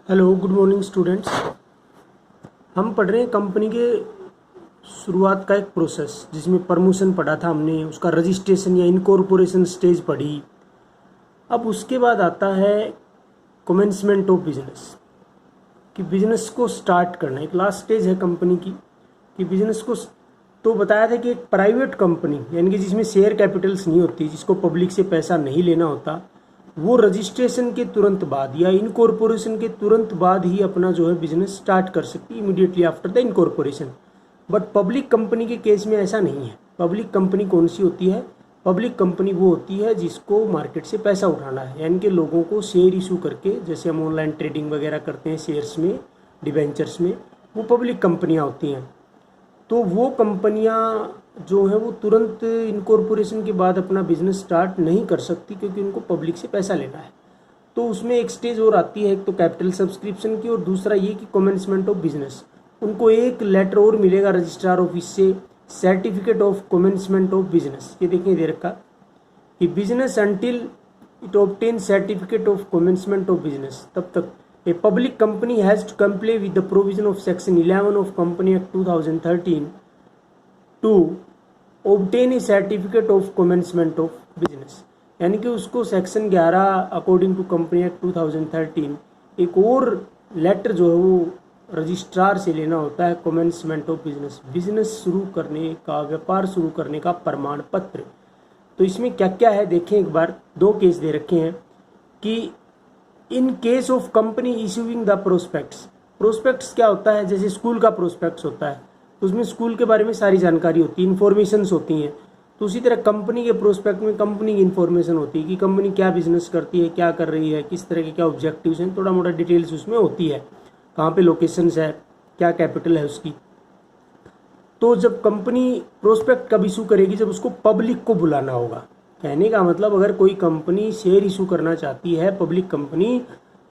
Hello good morning students. हम पढ़ रहे हैं कंपनी के शुरुआत का एक प्रोसेस जिसमें प्रमोशन पढ़ा था हमने, उसका रजिस्ट्रेशन या इनकॉर्पोरेशन स्टेज पढ़ी। अब उसके बाद आता है कमेंसमेंट ऑफ बिजनेस, कि बिजनेस को स्टार्ट करना। एक लास्ट स्टेज है कंपनी की कि बिजनेस को तो बताया था कि एक प्राइवेट कंपनी यानी कि जिसमें शेयर कैपिटल्स नहीं होती, जिसको पब्लिक से पैसा नहीं लेना होता, वो रजिस्ट्रेशन के तुरंत बाद या इनकॉर्पोरेशन के तुरंत बाद ही अपना जो है बिजनेस स्टार्ट कर सकती है, immediately after the incorporation. But public company के केस में ऐसा नहीं है। पब्लिक कंपनी कौन सी होती है? पब्लिक कंपनी वो होती है जिसको मार्केट से पैसा उठाना है, यानी कि लोगों को शेयर इशू करके, जैसे हम ऑनलाइन ट्रेडिंग वगैरह करते हैं शेयर्स में, डिवेंचर्स में, वो पब्लिक कंपनियाँ होती हैं। तो वो कंपनियां जो है वो तुरंत इनकॉर्पोरेशन के बाद अपना बिजनेस स्टार्ट नहीं कर सकती, क्योंकि उनको पब्लिक से पैसा लेना है। तो उसमें एक स्टेज और आती है, एक तो कैपिटल सब्सक्रिप्शन की, और दूसरा ये कि कमेंसमेंट ऑफ बिजनेस। उनको एक लेटर और मिलेगा रजिस्ट्रार ऑफिस से, certificate of commencement of business. ये देखिए दे रखा कि business until it obtain certificate of commencement of business, तब तक a public company has to comply with the provision of section 11 of company act 2013 to obtain a certificate of commencement of business। यानी कि उसको section 11 according to company act 2013 एक और letter जो है वो रजिस्ट्रार से लेना होता है, कमेंसमेंट ऑफ बिजनेस, बिजनेस शुरू करने का, व्यापार शुरू करने का प्रमाण पत्र। तो इसमें क्या क्या है देखें एक बार। दो केस दे रखे हैं कि in case of company issuing the prospects. Prospects क्या होता है? जैसे स्कूल का प्रोस्पेक्ट्स होता है, तो उसमें स्कूल के बारे में सारी जानकारी होती है, इन्फॉर्मेशंस होती हैं। तो उसी तरह कंपनी के प्रोस्पेक्ट में कंपनी की इन्फॉर्मेशन होती है कि कंपनी क्या बिजनेस करती है, क्या कर रही है, किस तरह के क्या ऑब्जेक्टिव्स हैं, थोड़ा मोटा डिटेल्स उसमें होती है, कहाँ पे लोकेशंस है, क्या कैपिटल है उसकी। तो जब कंपनी प्रोस्पेक्ट कब इशू करेगी? जब उसको पब्लिक को बुलाना होगा। कहने का मतलब, अगर कोई कंपनी शेयर इशू करना चाहती है, पब्लिक कंपनी,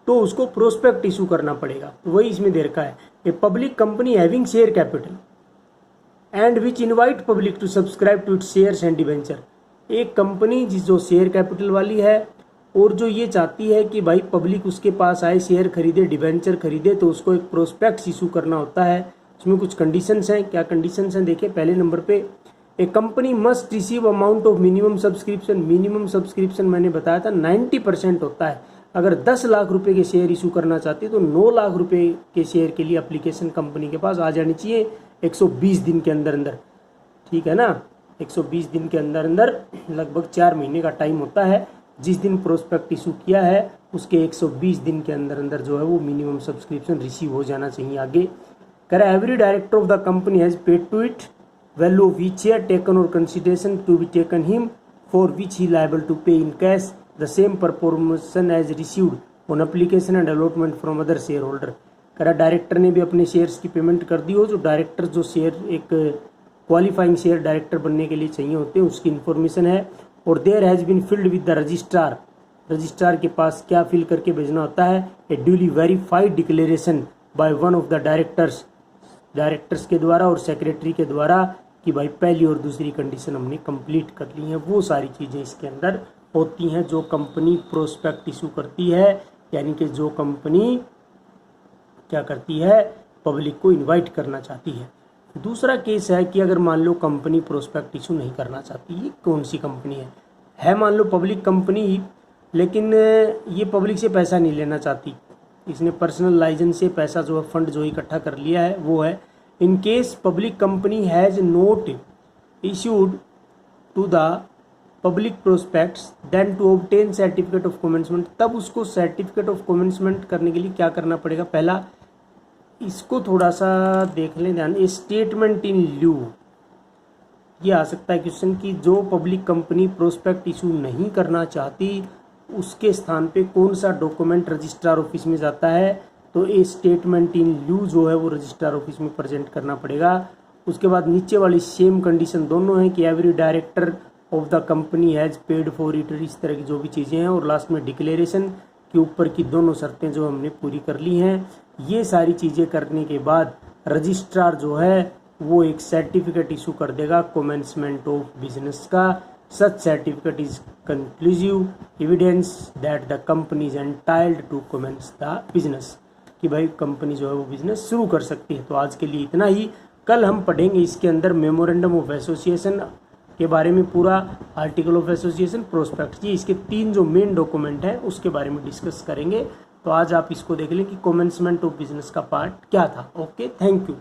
तो उसको प्रोस्पेक्ट इशू करना पड़ेगा। वही इसमें दे रखा है, a public company having share capital and which invite public to subscribe to its shares and debenture. एक कंपनी जिस जो शेयर कैपिटल वाली है और जो ये चाहती है कि भाई पब्लिक उसके पास आए, शेयर खरीदे, डिवेंचर खरीदे, तो उसको एक प्रोस्पेक्ट इशू करना होता है। उसमें कुछ कंडीशंस हैं। क्या कंडीशंस हैं देखिए। पहले नंबर पे, a company must receive amount of minimum subscription. Minimum subscription मैंने बताया था 90% होता है। अगर 10 लाख रुपए के शेयर इशू करना चाहती है तो 9 लाख रुपए के शेयर के लिए एप्लीकेशन कंपनी के पास आ जानी चाहिए 120 दिन के अंदर अंदर। ठीक है ना, 120 दिन के अंदर अंदर, लगभग 4 महीने का टाइम होता है। जिस दिन प्रोस्पेक्ट इशू किया है उसके 120 दिन के अंदर अंदर जो है वो मिनिमम सब्सक्रिप्शन रिसीव हो जाना चाहिए। आगे कह रहा है, every director of the company has paid to it value of each share taken or consideration to be taken him for which he liable to pay in cash the same proportion as received on application and allotment from other shareholder। करा director ने भी अपने shares की payment कर दी हो। जो director जो share एक क्वालिफाइंग शेयर डायरेक्टर बनने के लिए चाहिए होते हैं उसकी इन्फॉर्मेशन है। और there has been filled with the registrar. Registrar के पास क्या फिल करके भेजना होता है? A duly verified declaration by one of the directors के द्वारा और सेक्रेटरी के द्वारा कि भाई पहली और दूसरी कंडीशन हमने कंप्लीट कर ली है। वो सारी चीज़ें इसके अंदर होती हैं जो कंपनी प्रोस्पेक्ट इशू करती है, यानी कि जो कंपनी क्या करती है, पब्लिक को इनवाइट करना चाहती है। दूसरा केस है कि अगर मान लो कंपनी प्रोस्पेक्ट इशू नहीं करना चाहती। ये कौन सी कंपनी है मान लो पब्लिक कंपनी, लेकिन ये पब्लिक से पैसा नहीं लेना चाहती, इसने पर्सनल लाइसेंस से पैसा जो है फंड जो इकट्ठा कर लिया है वो है। In case public company has not issued to the public prospectus then to obtain certificate of commencement. तब उसको सर्टिफिकेट ऑफ कमेंसमेंट करने के लिए क्या करना पड़ेगा? पहला इसको थोड़ा सा देख लें ध्यान, स्टेटमेंट इन ल्यू। ये आ सकता है क्वेश्चन कि जो पब्लिक कंपनी प्रोस्पेक्ट इशू नहीं करना चाहती उसके स्थान पे कौन सा डॉक्यूमेंट रजिस्ट्रार ऑफिस में जाता है? तो ये स्टेटमेंट इन ल्यू जो है वो रजिस्ट्रार ऑफिस में प्रेजेंट करना पड़ेगा। उसके बाद नीचे वाली सेम कंडीशन दोनों है कि every director of the company has paid for it, इस तरह की जो भी चीज़ें हैं। और लास्ट में डिक्लेरेशन के ऊपर की दोनों शर्तें जो हमने पूरी कर ली हैं। ये सारी चीज़ें करने के बाद रजिस्ट्रार जो है वो एक सर्टिफिकेट इशू कर देगा कमेंसमेंट ऑफ बिजनेस का। Such certificate is conclusive evidence that the company is entitled to commence the business। कि भाई कंपनी जो है वो बिजनेस शुरू कर सकती है। तो आज के लिए इतना ही। कल हम पढ़ेंगे इसके अंदर मेमोरेंडम ऑफ एसोसिएशन के बारे में, पूरा आर्टिकल ऑफ एसोसिएशन, प्रोस्पेक्ट, ये इसके 3 जो मेन डॉक्यूमेंट है उसके बारे में डिस्कस करेंगे। तो आज आप इसको देख लें कि कमेंसमेंट ऑफ बिजनेस का पार्ट क्या था। Okay, thank you.